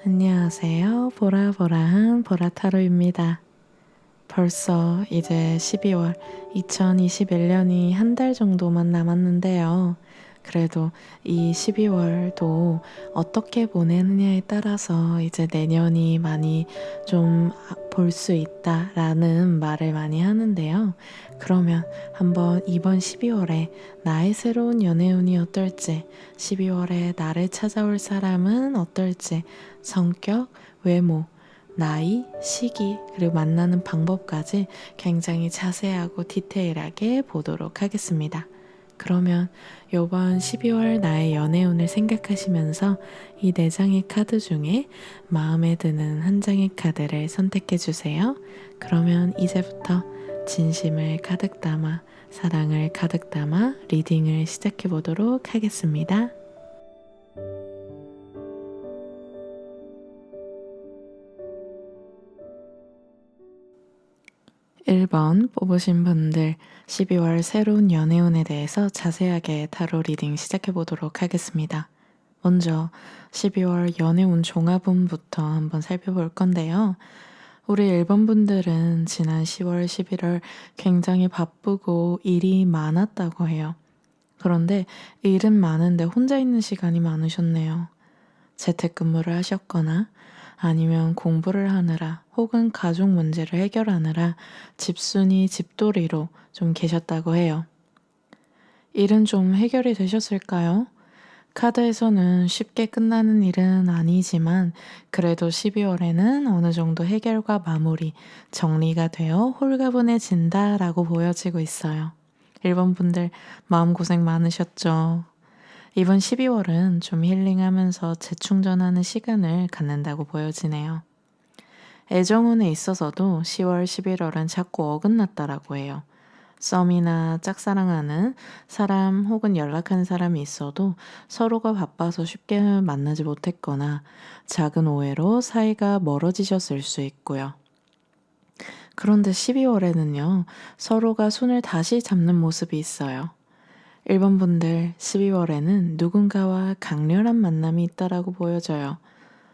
안녕하세요. 보라보라한 보라타로입니다. 벌써 이제 12월 2021년이 한 달 정도만 남았는데요. 그래도 이 12월도 어떻게 보내느냐에 따라서 이제 내년이 많이 좀 볼 수 있다라는 말을 많이 하는데요. 그러면 한번 이번 12월에 나의 새로운 연애운이 어떨지, 12월에 나를 찾아올 사람은 어떨지, 성격, 외모, 나이, 시기, 그리고 만나는 방법까지 굉장히 자세하고 디테일하게 보도록 하겠습니다. 그러면 요번 12월 나의 연애운을 생각하시면서 이 4장의 카드 중에 마음에 드는 한 장의 카드를 선택해 주세요. 그러면 이제부터 진심을 가득 담아, 사랑을 가득 담아 리딩을 시작해 보도록 하겠습니다. 1번 뽑으신 분들 12월 새로운 연애운에 대해서 자세하게 타로 리딩 시작해 보도록 하겠습니다. 먼저 12월 연애운 종합운부터 한번 살펴볼 건데요. 우리 1번 분들은 지난 10월, 11월 굉장히 바쁘고 일이 많았다고 해요. 그런데 일은 많은데 혼자 있는 시간이 많으셨네요. 재택근무를 하셨거나 아니면 공부를 하느라 혹은 가족 문제를 해결하느라 집순이 집돌이로 좀 계셨다고 해요. 일은 좀 해결이 되셨을까요? 카드에서는 쉽게 끝나는 일은 아니지만 그래도 12월에는 어느 정도 해결과 마무리, 정리가 되어 홀가분해진다라고 보여지고 있어요. 1번 분들 마음고생 많으셨죠? 이번 12월은 좀 힐링하면서 재충전하는 시간을 갖는다고 보여지네요. 애정운에 있어서도 10월, 11월은 자꾸 어긋났다라고 해요. 썸이나 짝사랑하는 사람 혹은 연락하는 사람이 있어도 서로가 바빠서 쉽게 만나지 못했거나 작은 오해로 사이가 멀어지셨을 수 있고요. 그런데 12월에는요, 서로가 손을 다시 잡는 모습이 있어요. 1번 분들 12월에는 누군가와 강렬한 만남이 있다라고 보여져요.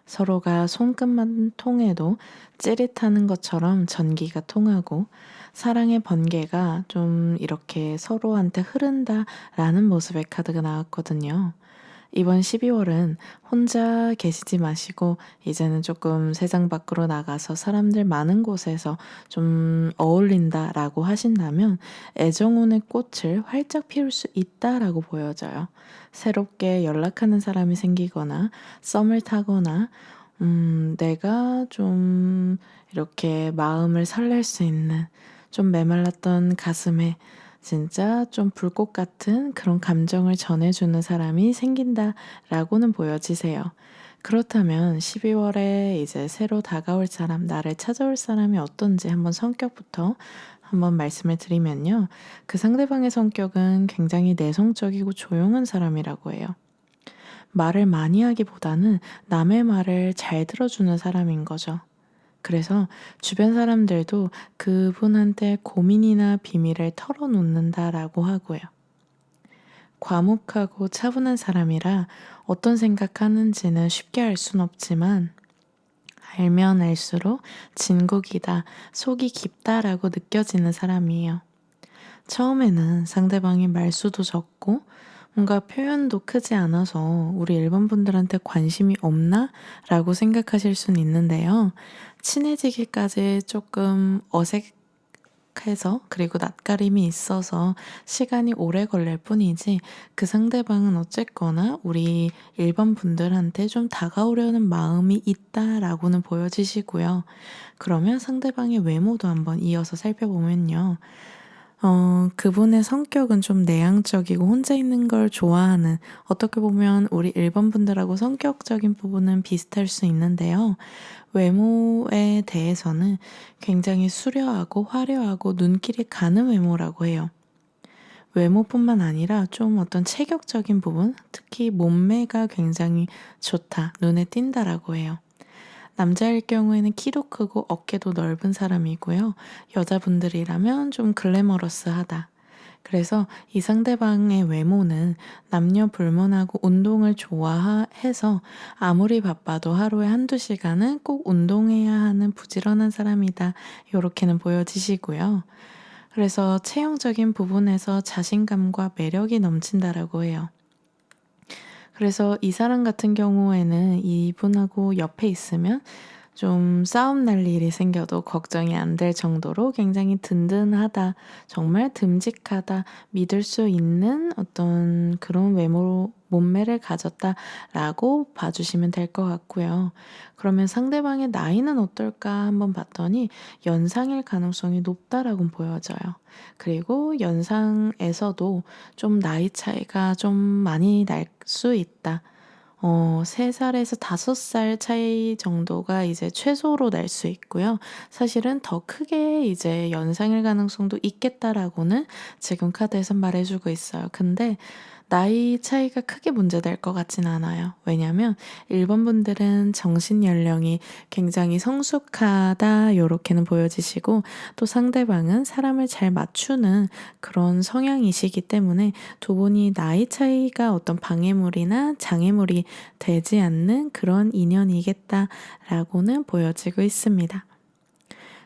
서로가 손끝만 통해도 찌릿하는 것처럼 전기가 통하고 사랑의 번개가 좀 이렇게 서로한테 흐른다라는 모습의 카드가 나왔거든요. 이번 12월은 혼자 계시지 마시고 이제는 조금 세상 밖으로 나가서 사람들 많은 곳에서 좀 어울린다라고 하신다면 애정운의 꽃을 활짝 피울 수 있다라고 보여져요. 새롭게 연락하는 사람이 생기거나 썸을 타거나 내가 좀 이렇게 마음을 설렐 수 있는 좀 메말랐던 가슴에 진짜 좀 불꽃 같은 그런 감정을 전해주는 사람이 생긴다라고는 보여지세요. 그렇다면 12월에 이제 새로 다가올 사람, 나를 찾아올 사람이 어떤지 한번 성격부터 한번 말씀을 드리면요. 그 상대방의 성격은 굉장히 내성적이고 조용한 사람이라고 해요. 말을 많이 하기보다는 남의 말을 잘 들어주는 사람인 거죠. 그래서 주변 사람들도 그분한테 고민이나 비밀을 털어놓는다라고 하고요. 과묵하고 차분한 사람이라 어떤 생각하는지는 쉽게 알 순 없지만 알면 알수록 진국이다, 속이 깊다라고 느껴지는 사람이에요. 처음에는 상대방이 말수도 적고 뭔가 표현도 크지 않아서 우리 일본 분들한테 관심이 없나? 라고 생각하실 수는 있는데요. 친해지기까지 조금 어색해서 그리고 낯가림이 있어서 시간이 오래 걸릴 뿐이지 그 상대방은 어쨌거나 우리 일본 분들한테 좀 다가오려는 마음이 있다라고는 보여지시고요. 그러면 상대방의 외모도 한번 이어서 살펴보면요. 그분의 성격은 좀 내향적이고 혼자 있는 걸 좋아하는, 어떻게 보면 우리 1번 분들하고 성격적인 부분은 비슷할 수 있는데요. 외모에 대해서는 굉장히 수려하고 화려하고 눈길이 가는 외모라고 해요. 외모뿐만 아니라 좀 어떤 체격적인 부분, 특히 몸매가 굉장히 좋다, 눈에 띈다라고 해요. 남자일 경우에는 키도 크고 어깨도 넓은 사람이고요. 여자분들이라면 좀 글래머러스하다. 그래서 이 상대방의 외모는 남녀 불문하고 운동을 좋아해서 아무리 바빠도 하루에 한두 시간은 꼭 운동해야 하는 부지런한 사람이다. 요렇게는 보여지시고요. 그래서 체형적인 부분에서 자신감과 매력이 넘친다라고 해요. 그래서 이 사람 같은 경우에는 이분하고 옆에 있으면 좀 싸움 날 일이 생겨도 걱정이 안 될 정도로 굉장히 든든하다, 정말 듬직하다, 믿을 수 있는 어떤 그런 외모, 몸매를 가졌다라고 봐주시면 될 것 같고요. 그러면 상대방의 나이는 어떨까 한번 봤더니 연상일 가능성이 높다라고 보여져요. 그리고 연상에서도 좀 나이 차이가 좀 많이 날 수 있다. 3살에서 5살 차이 정도가 이제 최소로 날 수 있고요. 사실은 더 크게 이제 연상일 가능성도 있겠다라고는 지금 카드에서 말해주고 있어요. 근데 나이 차이가 크게 문제될 것 같진 않아요. 왜냐면 1번 분들은 정신 연령이 굉장히 성숙하다 요렇게는 보여지시고 또 상대방은 사람을 잘 맞추는 그런 성향이시기 때문에 두 분이 나이 차이가 어떤 방해물이나 장애물이 되지 않는 그런 인연이겠다라고는 보여지고 있습니다.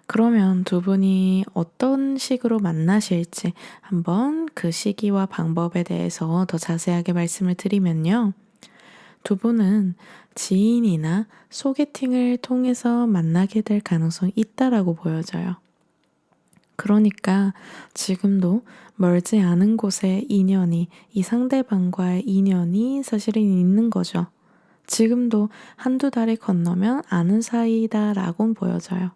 그러면 두 분이 어떤 식으로 만나실지 한번 그 시기와 방법에 대해서 더 자세하게 말씀을 드리면요. 두 분은 지인이나 소개팅을 통해서 만나게 될 가능성이 있다라고 보여져요. 그러니까 지금도 멀지 않은 곳에 인연이, 이 상대방과의 인연이 사실은 있는 거죠. 지금도 한두 달이 건너면 아는 사이다라고는 보여져요.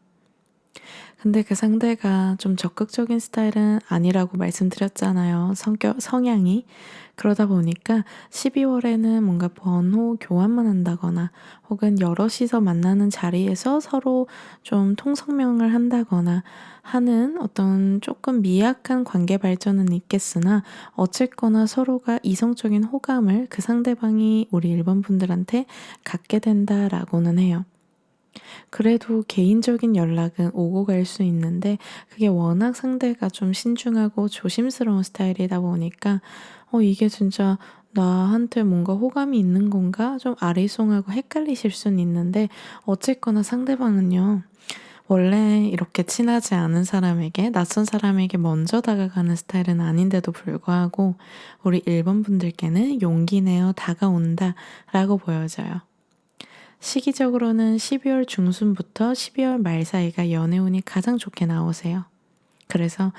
근데 그 상대가 좀 적극적인 스타일은 아니라고 말씀드렸잖아요. 성향이. 그러다 보니까 12월에는 뭔가 번호 교환만 한다거나 혹은 여럿이서 만나는 자리에서 서로 좀 통성명을 한다거나 하는 어떤 조금 미약한 관계 발전은 있겠으나 어쨌거나 서로가 이성적인 호감을 그 상대방이 우리 일본 분들한테 갖게 된다라고는 해요. 그래도 개인적인 연락은 오고 갈 수 있는데 그게 워낙 상대가 좀 신중하고 조심스러운 스타일이다 보니까 이게 진짜 나한테 뭔가 호감이 있는 건가? 좀 아리송하고 헷갈리실 수는 있는데 어쨌거나 상대방은요. 원래 이렇게 친하지 않은 사람에게, 낯선 사람에게 먼저 다가가는 스타일은 아닌데도 불구하고 우리 일본 분들께는 용기 내어 다가온다 라고 보여져요. 시기적으로는 12월 중순부터 12월 말 사이가 연애운이 가장 좋게 나오세요. 그래서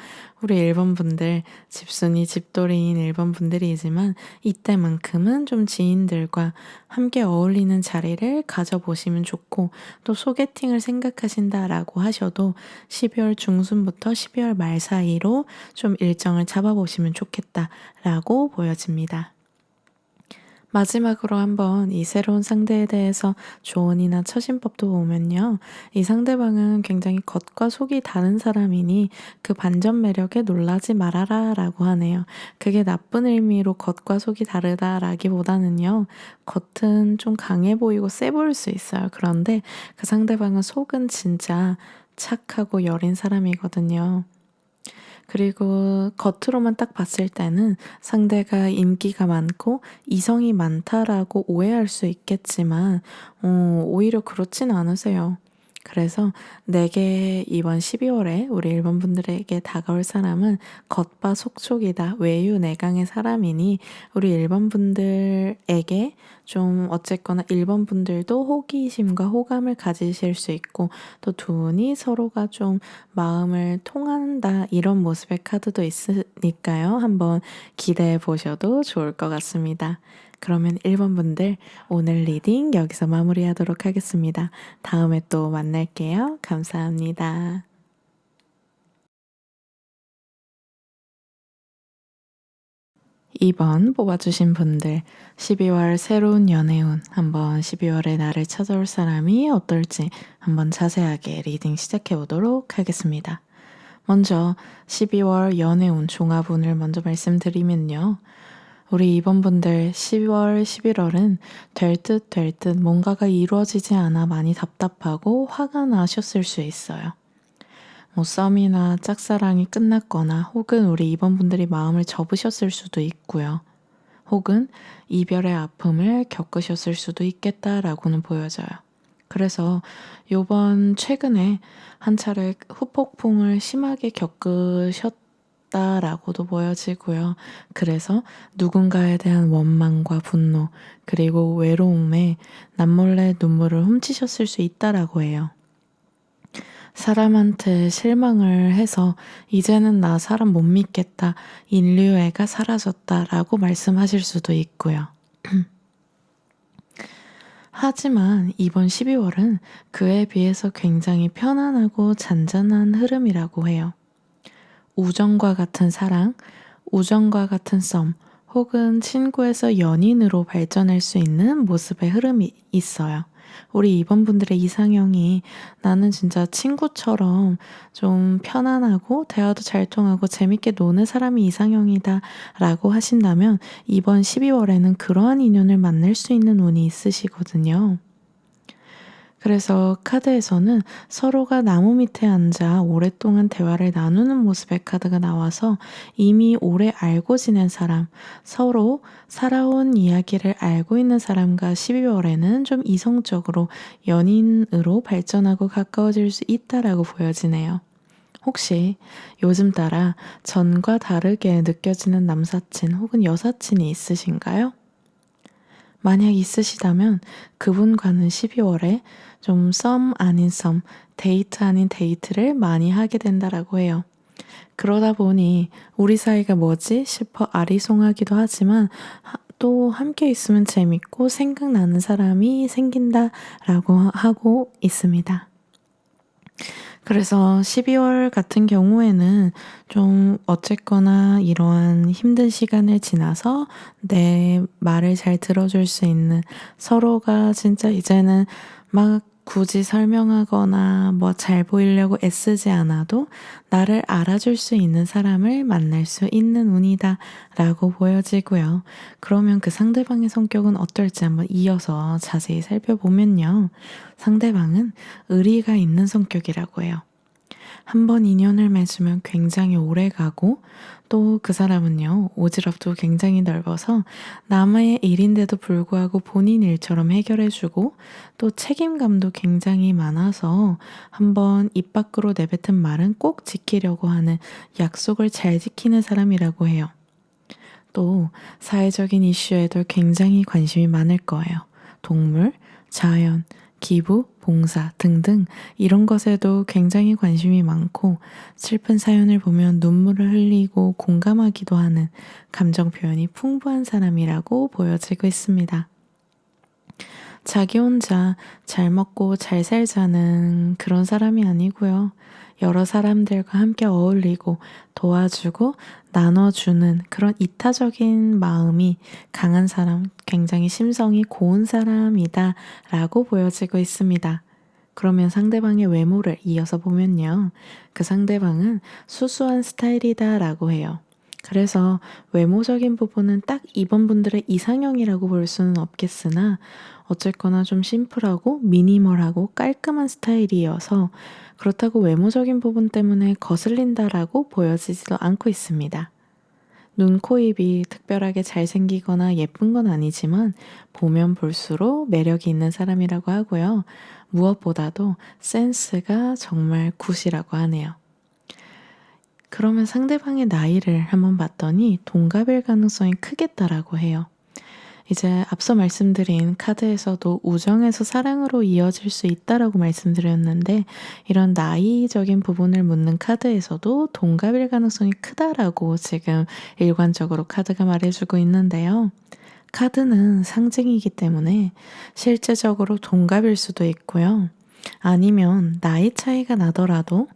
우리 일본 분들, 집순이 집돌이인 일본 분들이지만 이때만큼은 좀 지인들과 함께 어울리는 자리를 가져보시면 좋고 또 소개팅을 생각하신다라고 하셔도 12월 중순부터 12월 말 사이로 좀 일정을 잡아보시면 좋겠다라고 보여집니다. 마지막으로 한번 이 새로운 상대에 대해서 조언이나 처신법도 보면요. 이 상대방은 굉장히 겉과 속이 다른 사람이니 그 반전 매력에 놀라지 말아라 라고 하네요. 그게 나쁜 의미로 겉과 속이 다르다라기보다는요. 겉은 좀 강해 보이고 세 보일 수 있어요. 그런데 그 상대방은 속은 진짜 착하고 여린 사람이거든요. 그리고 겉으로만 딱 봤을 때는 상대가 인기가 많고 이성이 많다라고 오해할 수 있겠지만, 오히려 그렇진 않으세요. 그래서 내게 이번 12월에 우리 일본 분들에게 다가올 사람은 겉바 속촉이다. 외유내강의 사람이니 우리 일본 분들에게 좀 어쨌거나 일본 분들도 호기심과 호감을 가지실 수 있고 또 두 분이 서로가 좀 마음을 통한다 이런 모습의 카드도 있으니까요. 한번 기대해 보셔도 좋을 것 같습니다. 그러면 1번 분들 오늘 리딩 여기서 마무리하도록 하겠습니다. 다음에 또 만날게요. 감사합니다. 2번 뽑아주신 분들 12월 새로운 연애운 한번 12월에 나를 찾아올 사람이 어떨지 한번 자세하게 리딩 시작해 보도록 하겠습니다. 먼저 12월 연애운 종합운을 먼저 말씀드리면요. 우리 2번 분들 10월, 11월은 될 듯 뭔가가 이루어지지 않아 많이 답답하고 화가 나셨을 수 있어요. 뭐 썸이나 짝사랑이 끝났거나 혹은 우리 이번분들이 마음을 접으셨을 수도 있고요. 혹은 이별의 아픔을 겪으셨을 수도 있겠다라고는 보여져요. 그래서 요번 최근에 한 차례 후폭풍을 심하게 겪으셨다라고도 보여지고요. 그래서 누군가에 대한 원망과 분노, 그리고 외로움에 남몰래 눈물을 훔치셨을 수 있다라고 해요. 사람한테 실망을 해서 이제는 나 사람 못 믿겠다, 인류애가 사라졌다라고 말씀하실 수도 있고요. 하지만 이번 12월은 그에 비해서 굉장히 편안하고 잔잔한 흐름이라고 해요. 우정과 같은 사랑, 우정과 같은 썸, 혹은 친구에서 연인으로 발전할 수 있는 모습의 흐름이 있어요. 우리 이번 분들의 이상형이 나는 진짜 친구처럼 좀 편안하고 대화도 잘 통하고 재밌게 노는 사람이 이상형이다 라고 하신다면 이번 12월에는 그러한 인연을 만날 수 있는 운이 있으시거든요. 그래서 카드에서는 서로가 나무 밑에 앉아 오랫동안 대화를 나누는 모습의 카드가 나와서 이미 오래 알고 지낸 사람, 서로 살아온 이야기를 알고 있는 사람과 12월에는 좀 이성적으로 연인으로 발전하고 가까워질 수 있다라고 보여지네요. 혹시 요즘 따라 전과 다르게 느껴지는 남사친 혹은 여사친이 있으신가요? 만약 있으시다면 그분과는 12월에 좀 썸 아닌 썸, 데이트 아닌 데이트를 많이 하게 된다라고 해요. 그러다 보니 우리 사이가 뭐지 싶어 아리송하기도 하지만 또 함께 있으면 재밌고 생각나는 사람이 생긴다라고 하고 있습니다. 그래서 12월 같은 경우에는 좀 어쨌거나 이러한 힘든 시간을 지나서 내 말을 잘 들어줄 수 있는, 서로가 진짜 이제는 막 굳이 설명하거나 뭐 잘 보이려고 애쓰지 않아도 나를 알아줄 수 있는 사람을 만날 수 있는 운이다 라고 보여지고요. 그러면 그 상대방의 성격은 어떨지 한번 이어서 자세히 살펴보면요. 상대방은 의리가 있는 성격이라고 해요. 한번 인연을 맺으면 굉장히 오래 가고, 또 그 사람은요, 오지랖도 굉장히 넓어서 남의 일인데도 불구하고 본인 일처럼 해결해주고, 또 책임감도 굉장히 많아서 한번 입 밖으로 내뱉은 말은 꼭 지키려고 하는, 약속을 잘 지키는 사람이라고 해요. 또 사회적인 이슈에도 굉장히 관심이 많을 거예요. 동물, 자연, 기부, 봉사 등등 이런 것에도 굉장히 관심이 많고, 슬픈 사연을 보면 눈물을 흘리고 공감하기도 하는 감정 표현이 풍부한 사람이라고 보여지고 있습니다. 자기 혼자 잘 먹고 잘 살자는 그런 사람이 아니고요. 여러 사람들과 함께 어울리고 도와주고 나눠주는 그런 이타적인 마음이 강한 사람, 굉장히 심성이 고운 사람이다 라고 보여지고 있습니다. 그러면 상대방의 외모를 이어서 보면요. 그 상대방은 수수한 스타일이다 라고 해요. 그래서 외모적인 부분은 딱 이번 분들의 이상형이라고 볼 수는 없겠으나, 어쨌거나 좀 심플하고 미니멀하고 깔끔한 스타일이어서 그렇다고 외모적인 부분 때문에 거슬린다라고 보여지지도 않고 있습니다. 눈, 코, 입이 특별하게 잘생기거나 예쁜 건 아니지만 보면 볼수록 매력이 있는 사람이라고 하고요. 무엇보다도 센스가 정말 굿이라고 하네요. 그러면 상대방의 나이를 한번 봤더니 동갑일 가능성이 크겠다라고 해요. 이제 앞서 말씀드린 카드에서도 우정에서 사랑으로 이어질 수 있다라고 말씀드렸는데, 이런 나이적인 부분을 묻는 카드에서도 동갑일 가능성이 크다라고 지금 일관적으로 카드가 말해주고 있는데요. 카드는 상징이기 때문에 실제적으로 동갑일 수도 있고요. 아니면 나이 차이가 나더라도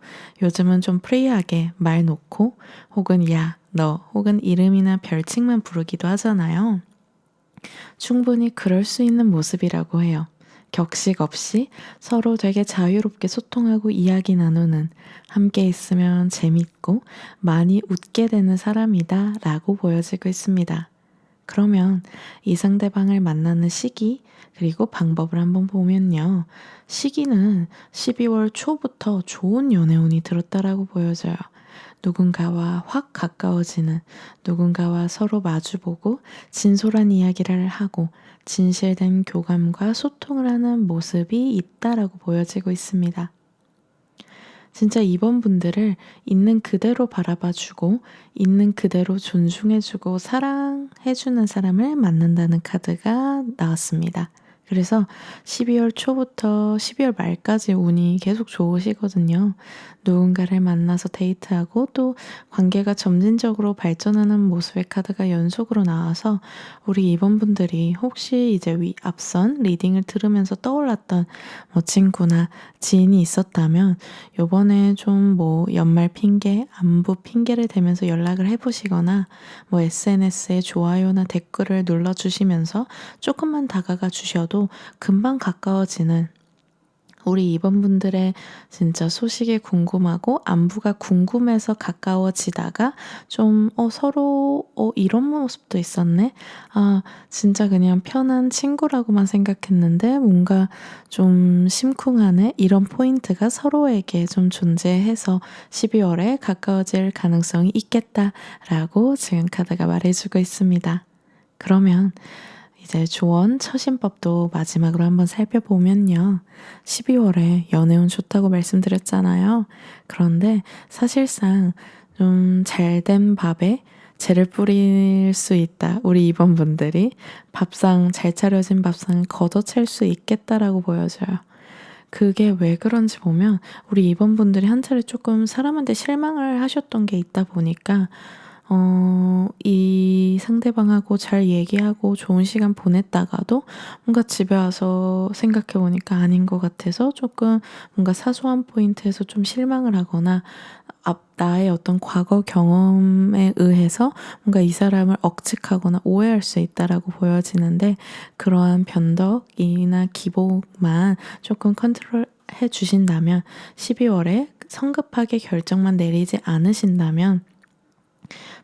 요즘은 좀 프리하게 말 놓고 혹은 야, 너 혹은 이름이나 별칭만 부르기도 하잖아요. 충분히 그럴 수 있는 모습이라고 해요. 격식 없이 서로 되게 자유롭게 소통하고 이야기 나누는, 함께 있으면 재밌고 많이 웃게 되는 사람이다 라고 보여지고 있습니다. 그러면 이 상대방을 만나는 시기, 그리고 방법을 한번 보면요. 시기는 12월 초부터 좋은 연애운이 들었다라고 보여져요. 누군가와 확 가까워지는, 누군가와 서로 마주보고 진솔한 이야기를 하고 진실된 교감과 소통을 하는 모습이 있다라고 보여지고 있습니다. 진짜 이번 분들을 있는 그대로 바라봐주고 있는 그대로 존중해주고 사랑해주는 사람을 만난다는 카드가 나왔습니다. 그래서 12월 초부터 12월 말까지 운이 계속 좋으시거든요. 누군가를 만나서 데이트하고 또 관계가 점진적으로 발전하는 모습의 카드가 연속으로 나와서 우리 이번 분들이 혹시 이제 앞선 리딩을 들으면서 떠올랐던 친구나 지인이 있었다면 요번에 좀 연말 핑계, 안부 핑계를 대면서 연락을 해보시거나 SNS에 좋아요나 댓글을 눌러주시면서 조금만 다가가 주셔도 금방 가까워지는 우리 이번분들의 진짜 소식이 궁금하고 안부가 궁금해서 가까워지다가 좀 서로 이런 모습도 있었네. 아, 진짜 그냥 편한 친구라고만 생각했는데 뭔가 좀 심쿵하네. 이런 포인트가 서로에게 좀 존재해서 12월에 가까워질 가능성이 있겠다라고 지금 카드가 말해주고 있습니다. 그러면 이제 조언 처신법도 마지막으로 한번 살펴보면요. 12월에 연애운 좋다고 말씀드렸잖아요. 그런데 사실상 좀 잘된 밥에 재를 뿌릴 수 있다. 우리 이번 분들이 잘 차려진 밥상을 걷어챌 수 있겠다라고 보여져요. 그게 왜 그런지 보면 우리 이번 분들이 한 차례 조금 사람한테 실망을 하셨던 게 있다 보니까 이 상대방하고 잘 얘기하고 좋은 시간 보냈다가도 뭔가 집에 와서 생각해 보니까 아닌 것 같아서 조금 뭔가 사소한 포인트에서 좀 실망을 하거나 나의 어떤 과거 경험에 의해서 뭔가 이 사람을 억측하거나 오해할 수 있다라고 보여지는데 그러한 변덕이나 기복만 조금 컨트롤 해 주신다면 12월에 성급하게 결정만 내리지 않으신다면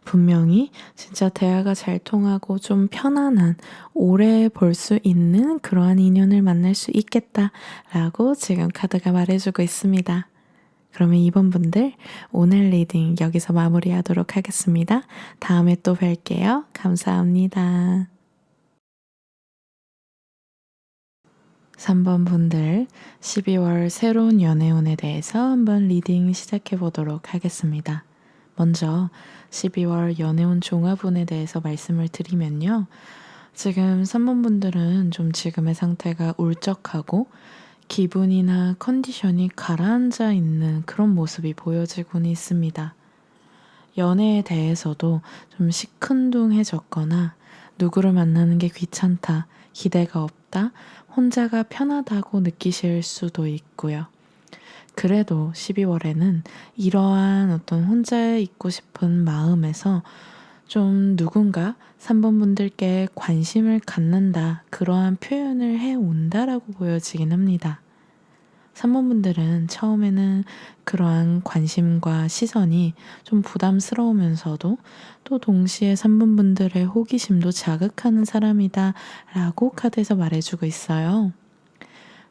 분명히 진짜 대화가 잘 통하고 좀 편안한 오래 볼 수 있는 그러한 인연을 만날 수 있겠다라고 지금 카드가 말해주고 있습니다. 그러면 이번 분들 오늘 리딩 여기서 마무리하도록 하겠습니다. 다음에 또 뵐게요. 감사합니다. 3번 분들 12월 새로운 연애운에 대해서 한번 리딩 시작해 보도록 하겠습니다. 먼저 12월 연애운 종합운에 대해서 말씀을 드리면요. 지금 3번 분들은 좀 지금의 상태가 울적하고 기분이나 컨디션이 가라앉아 있는 그런 모습이 보여지고는 있습니다. 연애에 대해서도 좀 시큰둥해졌거나 누구를 만나는 게 귀찮다, 기대가 없다, 혼자가 편하다고 느끼실 수도 있고요. 그래도 12월에는 이러한 어떤 혼자 있고 싶은 마음에서 좀 누군가 3번 분들께 관심을 갖는다, 그러한 표현을 해온다라고 보여지긴 합니다. 3번 분들은 처음에는 그러한 관심과 시선이 좀 부담스러우면서도 또 동시에 3번 분들의 호기심도 자극하는 사람이다 라고 카드에서 말해주고 있어요.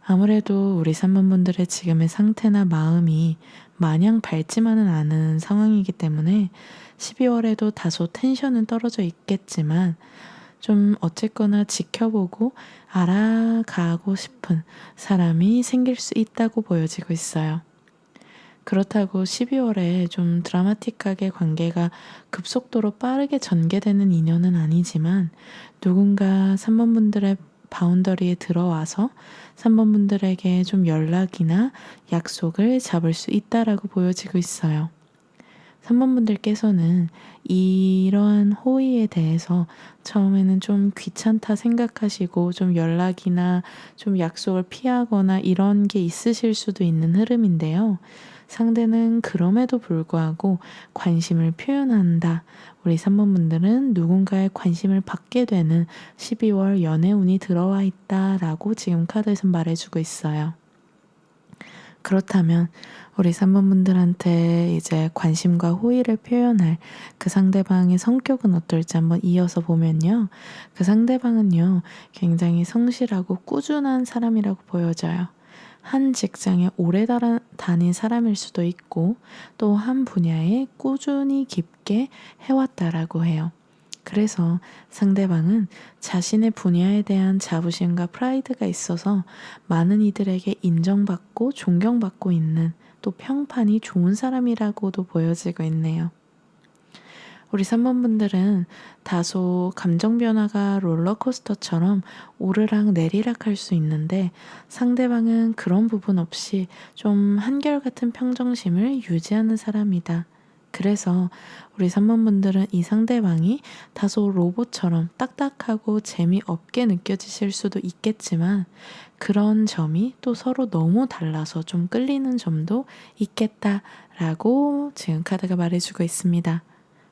아무래도 우리 3번 분들의 지금의 상태나 마음이 마냥 밝지만은 않은 상황이기 때문에 12월에도 다소 텐션은 떨어져 있겠지만 좀 어쨌거나 지켜보고 알아가고 싶은 사람이 생길 수 있다고 보여지고 있어요. 그렇다고 12월에 좀 드라마틱하게 관계가 급속도로 빠르게 전개되는 인연은 아니지만 누군가 3번 분들의 바운더리에 들어와서 3번 분들에게 좀 연락이나 약속을 잡을 수 있다라고 보여지고 있어요. 3번 분들께서는 이러한 호의에 대해서 처음에는 좀 귀찮다 생각하시고 좀 연락이나 좀 약속을 피하거나 이런 게 있으실 수도 있는 흐름인데요. 상대는 그럼에도 불구하고 관심을 표현한다. 우리 3번 분들은 누군가의 관심을 받게 되는 12월 연애운이 들어와 있다라고 지금 카드에서 말해주고 있어요. 그렇다면 우리 3번분들한테 이제 관심과 호의를 표현할 그 상대방의 성격은 어떨지 한번 이어서 보면요. 그 상대방은요, 굉장히 성실하고 꾸준한 사람이라고 보여져요. 한 직장에 오래 다닌 사람일 수도 있고, 또 한 분야에 꾸준히 깊게 해왔다라고 해요. 그래서 상대방은 자신의 분야에 대한 자부심과 프라이드가 있어서 많은 이들에게 인정받고 존경받고 있는, 또 평판이 좋은 사람이라고도 보여지고 있네요. 우리 3번분들은 다소 감정 변화가 롤러코스터처럼 오르락 내리락 할 수 있는데, 상대방은 그런 부분 없이 좀 한결같은 평정심을 유지하는 사람이다. 그래서 우리 3번분들은 이 상대방이 다소 로봇처럼 딱딱하고 재미없게 느껴지실 수도 있겠지만, 그런 점이 또 서로 너무 달라서 좀 끌리는 점도 있겠다라고 지금 카드가 말해주고 있습니다.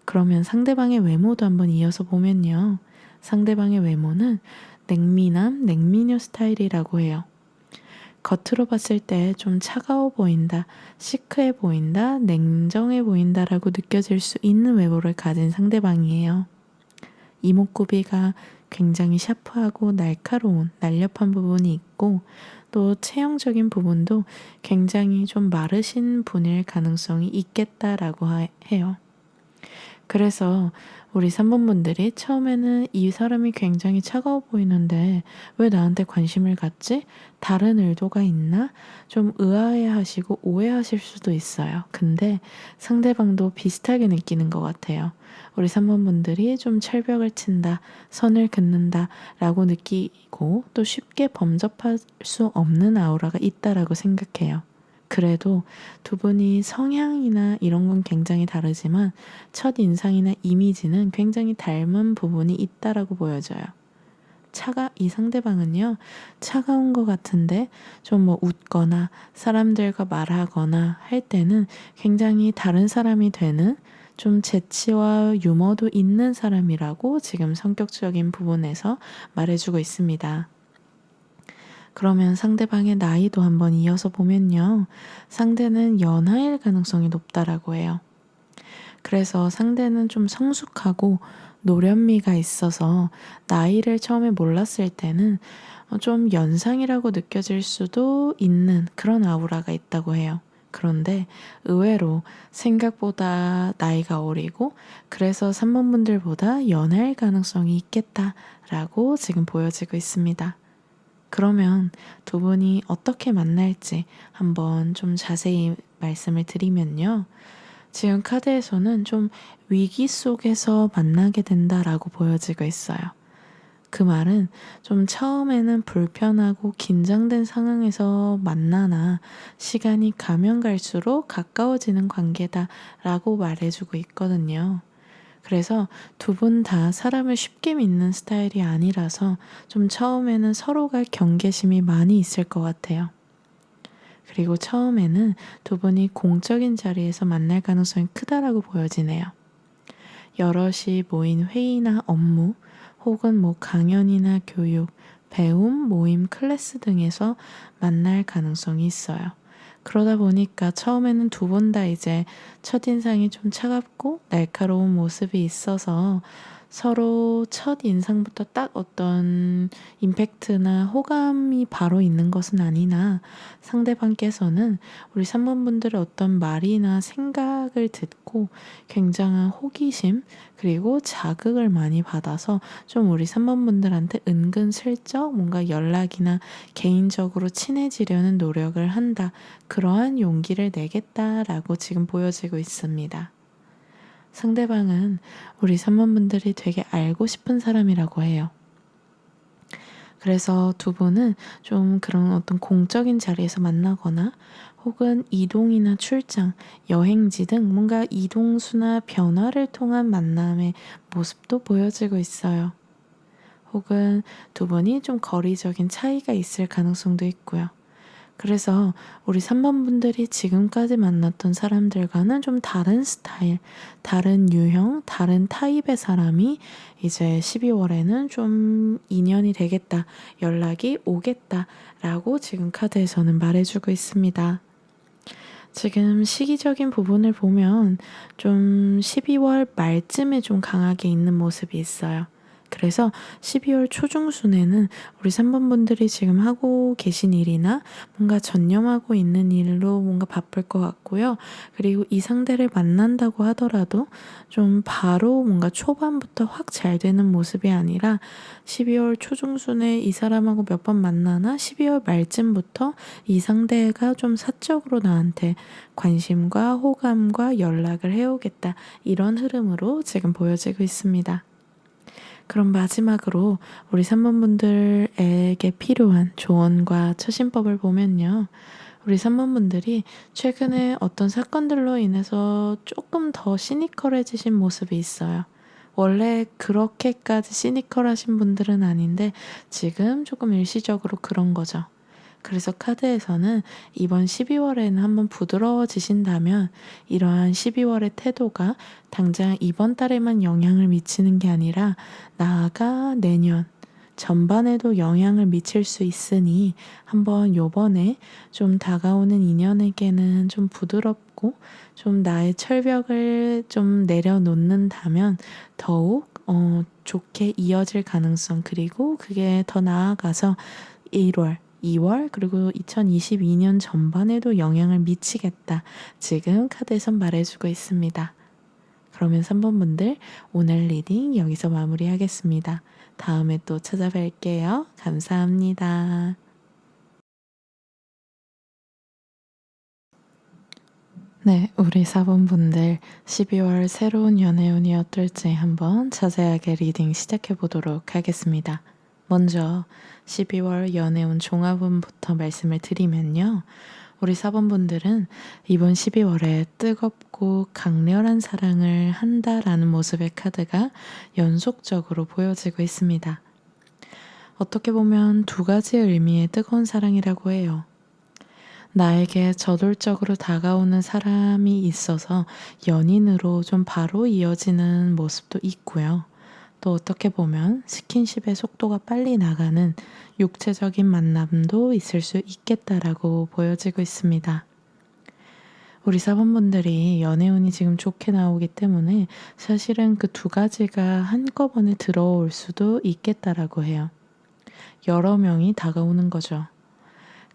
그러면 상대방의 외모도 한번 이어서 보면요. 상대방의 외모는 냉미남, 냉미녀 스타일이라고 해요. 겉으로 봤을 때 좀 차가워 보인다, 시크해 보인다, 냉정해 보인다라고 느껴질 수 있는 외모를 가진 상대방이에요. 이목구비가 굉장히 샤프하고 날카로운, 날렵한 부분이 있고, 또 체형적인 부분도 굉장히 좀 마르신 분일 가능성이 있겠다라고 해요. 그래서 우리 3번분들이 처음에는 이 사람이 굉장히 차가워 보이는데 왜 나한테 관심을 갖지? 다른 의도가 있나? 좀 의아해 하시고 오해하실 수도 있어요. 근데 상대방도 비슷하게 느끼는 것 같아요. 우리 3번분들이 좀 철벽을 친다, 선을 긋는다 라고 느끼고 또 쉽게 범접할 수 없는 아우라가 있다라고 생각해요. 그래도 두 분이 성향이나 이런 건 굉장히 다르지만 첫 인상이나 이미지는 굉장히 닮은 부분이 있다라고 보여져요. 이 상대방은요, 차가운 것 같은데 좀 뭐 웃거나 사람들과 말하거나 할 때는 굉장히 다른 사람이 되는, 좀 재치와 유머도 있는 사람이라고 지금 성격적인 부분에서 말해주고 있습니다. 그러면 상대방의 나이도 한번 이어서 보면요. 상대는 연하일 가능성이 높다라고 해요. 그래서 상대는 좀 성숙하고 노련미가 있어서 나이를 처음에 몰랐을 때는 좀 연상이라고 느껴질 수도 있는 그런 아우라가 있다고 해요. 그런데 의외로 생각보다 나이가 어리고, 그래서 3번분들보다 연하일 가능성이 있겠다라고 지금 보여지고 있습니다. 그러면 두 분이 어떻게 만날지 한번 좀 자세히 말씀을 드리면요. 지금 카드에서는 좀 위기 속에서 만나게 된다라고 보여지고 있어요. 그 말은 좀 처음에는 불편하고 긴장된 상황에서 만나나 시간이 가면 갈수록 가까워지는 관계다라고 말해주고 있거든요. 그래서 두 분 다 사람을 쉽게 믿는 스타일이 아니라서 좀 처음에는 서로가 경계심이 많이 있을 것 같아요. 그리고 처음에는 두 분이 공적인 자리에서 만날 가능성이 크다라고 보여지네요. 여럿이 모인 회의나 업무, 혹은 뭐 강연이나 교육, 배움, 모임, 클래스 등에서 만날 가능성이 있어요. 그러다 보니까 처음에는 두 분 다 이제 첫인상이 좀 차갑고 날카로운 모습이 있어서 서로 첫 인상부터 딱 어떤 임팩트나 호감이 바로 있는 것은 아니나, 상대방께서는 우리 3번분들의 어떤 말이나 생각을 듣고 굉장한 호기심 그리고 자극을 많이 받아서 좀 우리 3번분들한테 은근슬쩍 뭔가 연락이나 개인적으로 친해지려는 노력을 한다, 그러한 용기를 내겠다라고 지금 보여지고 있습니다. 상대방은 우리 3번분들이 되게 알고 싶은 사람이라고 해요. 그래서 두 분은 좀 그런 어떤 공적인 자리에서 만나거나 혹은 이동이나 출장, 여행지 등 뭔가 이동수나 변화를 통한 만남의 모습도 보여지고 있어요. 혹은 두 분이 좀 거리적인 차이가 있을 가능성도 있고요. 그래서 우리 3번분들이 지금까지 만났던 사람들과는 좀 다른 스타일, 다른 유형, 다른 타입의 사람이 이제 12월에는 좀 인연이 되겠다, 연락이 오겠다라고 지금 카드에서는 말해주고 있습니다. 지금 시기적인 부분을 보면 좀 12월 말쯤에 좀 강하게 있는 모습이 있어요. 그래서 12월 초중순에는 우리 3번분들이 지금 하고 계신 일이나 뭔가 전념하고 있는 일로 뭔가 바쁠 것 같고요. 그리고 이 상대를 만난다고 하더라도 좀 바로 뭔가 초반부터 확 잘 되는 모습이 아니라 12월 초중순에 이 사람하고 몇 번 만나나 12월 말쯤부터 이 상대가 좀 사적으로 나한테 관심과 호감과 연락을 해오겠다. 이런 흐름으로 지금 보여지고 있습니다. 그럼 마지막으로 우리 3번분들에게 필요한 조언과 처신법을 보면요. 우리 3번분들이 최근에 어떤 사건들로 인해서 조금 더 시니컬해지신 모습이 있어요. 원래 그렇게까지 시니컬하신 분들은 아닌데 지금 조금 일시적으로 그런 거죠. 그래서 카드에서는 이번 12월에는 한번 부드러워지신다면 이러한 12월의 태도가 당장 이번 달에만 영향을 미치는 게 아니라 나아가 내년 전반에도 영향을 미칠 수 있으니 한번 요번에 좀 다가오는 인연에게는 좀 부드럽고 좀 나의 철벽을 좀 내려놓는다면 더욱 좋게 이어질 가능성 그리고 그게 더 나아가서 1월 2월 그리고 2022년 전반에도 영향을 미치겠다. 지금 카드에선 말해주고 있습니다. 그러면 3번분들 오늘 리딩 여기서 마무리하겠습니다. 다음에 또 찾아뵐게요. 감사합니다. 네, 우리 4번분들 12월 새로운 연애운이 어떨지 한번 자세하게 리딩 시작해 보도록 하겠습니다. 먼저 12월 연애운 종합운부터 말씀을 드리면요. 우리 4번분들은 이번 12월에 뜨겁고 강렬한 사랑을 한다라는 모습의 카드가 연속적으로 보여지고 있습니다. 어떻게 보면 두 가지의 의미의 뜨거운 사랑이라고 해요. 나에게 저돌적으로 다가오는 사람이 있어서 연인으로 좀 바로 이어지는 모습도 있고요. 또 어떻게 보면 스킨십의 속도가 빨리 나가는 육체적인 만남도 있을 수 있겠다라고 보여지고 있습니다. 우리 사번분들이 연애운이 지금 좋게 나오기 때문에 사실은 그 두 가지가 한꺼번에 들어올 수도 있겠다라고 해요. 여러 명이 다가오는 거죠.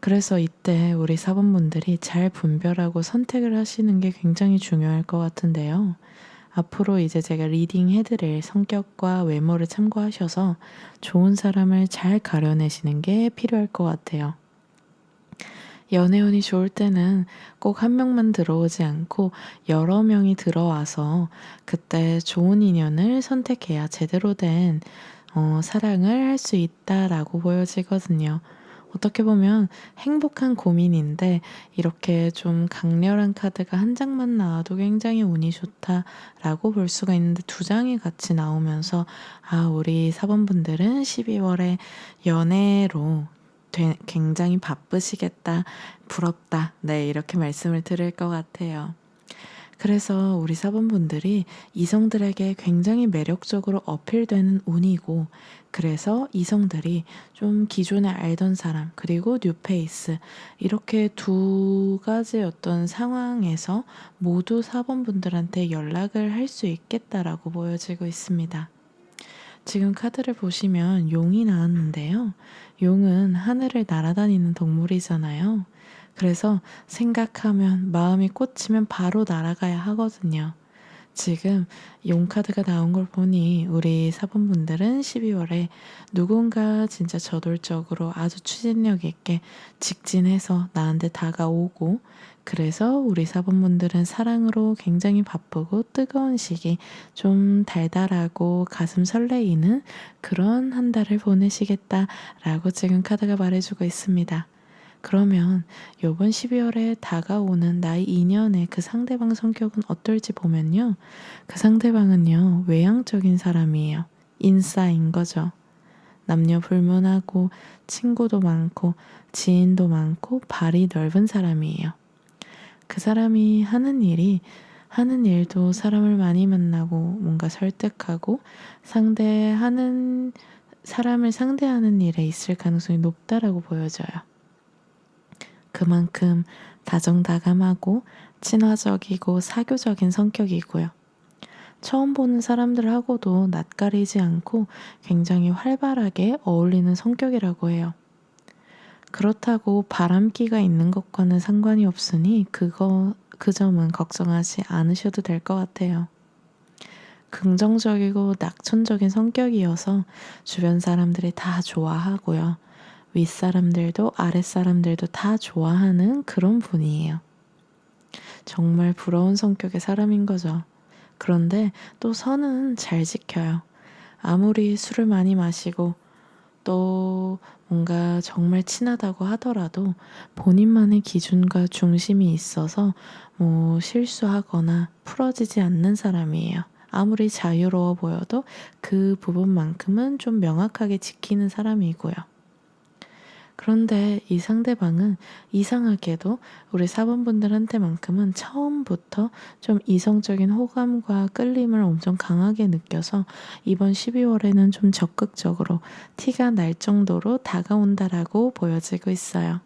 그래서 이때 우리 사번분들이 잘 분별하고 선택을 하시는 게 굉장히 중요할 것 같은데요. 앞으로 이제 제가 리딩 해드릴 성격과 외모를 참고하셔서 좋은 사람을 잘 가려내시는 게 필요할 것 같아요. 연애운이 좋을 때는 꼭 한 명만 들어오지 않고 여러 명이 들어와서 그때 좋은 인연을 선택해야 제대로 된 사랑을 할 수 있다라고 보여지거든요. 어떻게 보면 행복한 고민인데 이렇게 좀 강렬한 카드가 한 장만 나와도 굉장히 운이 좋다라고 볼 수가 있는데 두 장이 같이 나오면서 우리 사번분들은 12월에 연애로 굉장히 바쁘시겠다, 부럽다, 네, 이렇게 말씀을 드릴 것 같아요. 그래서 우리 사번분들이 이성들에게 굉장히 매력적으로 어필되는 운이고, 그래서 이성들이 좀 기존에 알던 사람, 그리고 뉴페이스, 이렇게 두 가지 어떤 상황에서 모두 사번분들한테 연락을 할 수 있겠다라고 보여지고 있습니다. 지금 카드를 보시면 용이 나왔는데요. 용은 하늘을 날아다니는 동물이잖아요. 그래서 생각하면 마음이 꽂히면 바로 날아가야 하거든요. 지금 용 카드가 나온 걸 보니 우리 사번분들은 12월에 누군가 진짜 저돌적으로 아주 추진력 있게 직진해서 나한테 다가오고 그래서 우리 사번분들은 사랑으로 굉장히 바쁘고 뜨거운 시기 좀 달달하고 가슴 설레이는 그런 한 달을 보내시겠다라고 지금 카드가 말해주고 있습니다. 그러면 요번 12월에 다가오는 나의 인연의 그 상대방 성격은 어떨지 보면요. 그 상대방은요, 외향적인 사람이에요. 인싸인 거죠. 남녀 불문하고 친구도 많고 지인도 많고 발이 넓은 사람이에요. 그 사람이 하는 일도 사람을 많이 만나고 뭔가 설득하고 사람을 상대하는 일에 있을 가능성이 높다라고 보여져요. 그만큼 다정다감하고 친화적이고 사교적인 성격이고요. 처음 보는 사람들하고도 낯가리지 않고 굉장히 활발하게 어울리는 성격이라고 해요. 그렇다고 바람기가 있는 것과는 상관이 없으니 그 점은 걱정하지 않으셔도 될 것 같아요. 긍정적이고 낙천적인 성격이어서 주변 사람들이 다 좋아하고요. 윗사람들도 아랫사람들도 다 좋아하는 그런 분이에요. 정말 부러운 성격의 사람인 거죠. 그런데 또 선은 잘 지켜요. 아무리 술을 많이 마시고 또 뭔가 정말 친하다고 하더라도 본인만의 기준과 중심이 있어서 뭐 실수하거나 풀어지지 않는 사람이에요. 아무리 자유로워 보여도 그 부분만큼은 좀 명확하게 지키는 사람이고요. 그런데 이 상대방은 이상하게도 우리 사번분들한테만큼은 처음부터 좀 이성적인 호감과 끌림을 엄청 강하게 느껴서 이번 12월에는 좀 적극적으로 티가 날 정도로 다가온다라고 보여지고 있어요.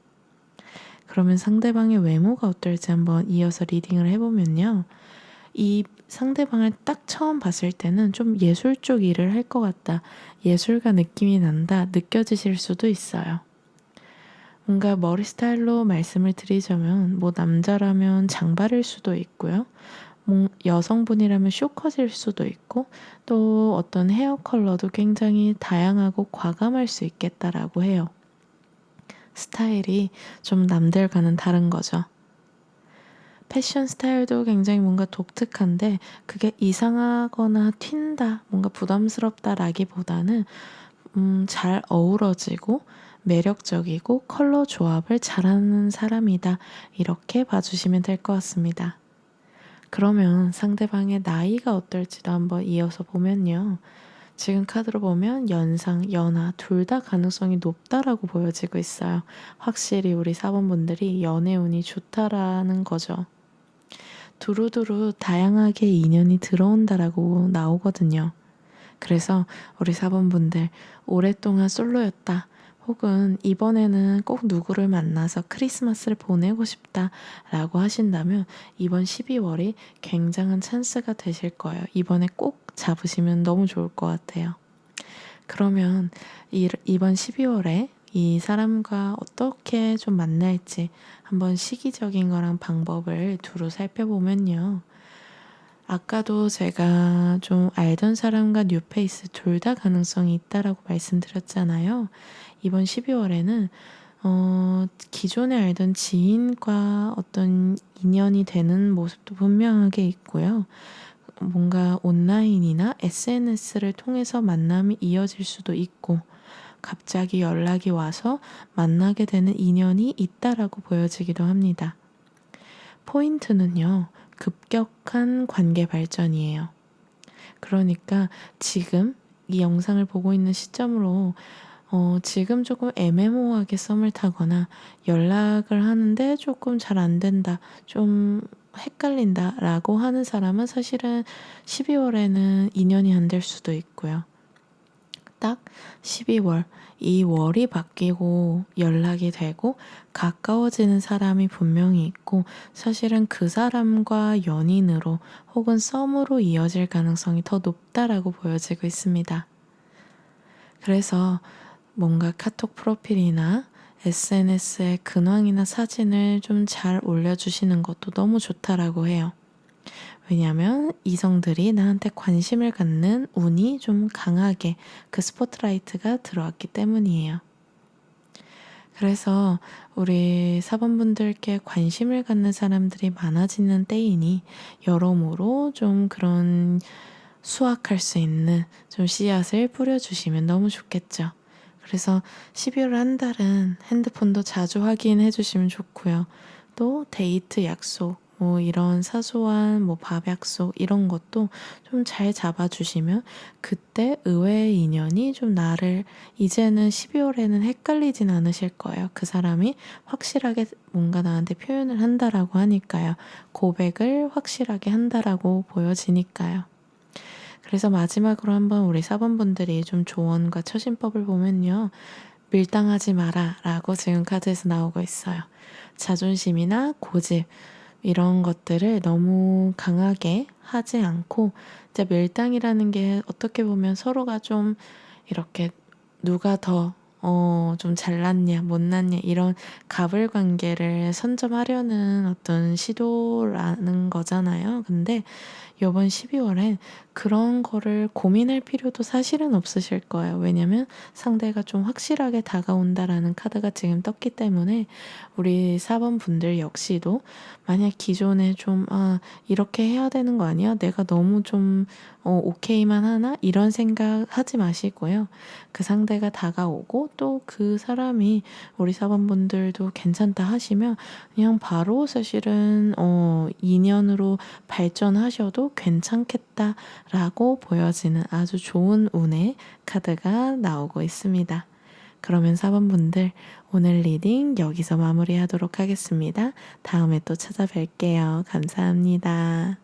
그러면 상대방의 외모가 어떨지 한번 이어서 리딩을 해보면요. 이 상대방을 딱 처음 봤을 때는 좀 예술 쪽 일을 할 것 같다, 예술가 느낌이 난다 느껴지실 수도 있어요. 뭔가 머리 스타일로 말씀을 드리자면 뭐 남자라면 장발일 수도 있고요. 여성분이라면 쇼컷일 수도 있고 또 어떤 헤어 컬러도 굉장히 다양하고 과감할 수 있겠다라고 해요. 스타일이 좀 남들과는 다른 거죠. 패션 스타일도 굉장히 뭔가 독특한데 그게 이상하거나 튄다, 뭔가 부담스럽다라기보다는 잘 어우러지고 매력적이고 컬러 조합을 잘하는 사람이다. 이렇게 봐주시면 될 것 같습니다. 그러면 상대방의 나이가 어떨지도 한번 이어서 보면요. 지금 카드로 보면 연상, 연하 둘 다 가능성이 높다라고 보여지고 있어요. 확실히 우리 사번분들이 연애운이 좋다라는 거죠. 두루두루 다양하게 인연이 들어온다라고 나오거든요. 그래서 우리 사번분들 오랫동안 솔로였다, 혹은 이번에는 꼭 누구를 만나서 크리스마스를 보내고 싶다라고 하신다면 이번 12월이 굉장한 찬스가 되실 거예요. 이번에 꼭 잡으시면 너무 좋을 것 같아요. 그러면 이번 12월에 이 사람과 어떻게 좀 만날지 한번 시기적인 거랑 방법을 두루 살펴보면요. 아까도 제가 좀 알던 사람과 뉴페이스 둘 다 가능성이 있다라고 말씀드렸잖아요. 이번 12월에는 기존에 알던 지인과 어떤 인연이 되는 모습도 분명하게 있고요. 뭔가 온라인이나 SNS를 통해서 만남이 이어질 수도 있고 갑자기 연락이 와서 만나게 되는 인연이 있다라고 보여지기도 합니다. 포인트는요, 급격한 관계 발전이에요. 그러니까 지금 이 영상을 보고 있는 시점으로 지금 조금 애매모호하게 썸을 타거나 연락을 하는데 조금 잘 안 된다, 좀 헷갈린다 라고 하는 사람은 사실은 12월에는 인연이 안 될 수도 있고요. 딱 12월, 이 월이 바뀌고 연락이 되고 가까워지는 사람이 분명히 있고 사실은 그 사람과 연인으로 혹은 썸으로 이어질 가능성이 더 높다라고 보여지고 있습니다. 그래서 뭔가 카톡 프로필이나 SNS에 근황이나 사진을 좀 잘 올려주시는 것도 너무 좋다라고 해요. 왜냐하면 이성들이 나한테 관심을 갖는 운이 좀 강하게 그 스포트라이트가 들어왔기 때문이에요. 그래서 우리 사번분들께 관심을 갖는 사람들이 많아지는 때이니 여러모로 좀 그런 수확할 수 있는 좀 씨앗을 뿌려주시면 너무 좋겠죠. 그래서 12월 한 달은 핸드폰도 자주 확인해 주시면 좋고요. 또 데이트 약속, 뭐 이런 사소한 뭐 밥 약속 이런 것도 좀 잘 잡아주시면 그때 의외의 인연이 좀 나를 이제는 12월에는 헷갈리진 않으실 거예요. 그 사람이 확실하게 뭔가 나한테 표현을 한다라고 하니까요. 고백을 확실하게 한다라고 보여지니까요. 그래서 마지막으로 한번 우리 사번분들이 좀 조언과 처신법을 보면요. 밀당하지 마라 라고 지금 카드에서 나오고 있어요. 자존심이나 고집 이런 것들을 너무 강하게 하지 않고 이제 밀당이라는 게 어떻게 보면 서로가 좀 이렇게 누가 더 좀 잘났냐, 못났냐, 이런 갑을 관계를 선점하려는 어떤 시도라는 거잖아요. 근데 요번 12월엔 그런 거를 고민할 필요도 사실은 없으실 거예요. 왜냐면 상대가 좀 확실하게 다가온다라는 카드가 지금 떴기 때문에 우리 4번 분들 역시도 만약 기존에 좀, 이렇게 해야 되는 거 아니야? 내가 너무 좀, 오케이만 하나? 이런 생각 하지 마시고요. 그 상대가 다가오고 또 그 사람이 우리 4번 분들도 괜찮다 하시면 그냥 바로 사실은, 인연으로 발전하셔도 괜찮겠다라고 보여지는 아주 좋은 운의 카드가 나오고 있습니다. 그러면 4번 분들 오늘 리딩 여기서 마무리하도록 하겠습니다. 다음에 또 찾아뵐게요. 감사합니다.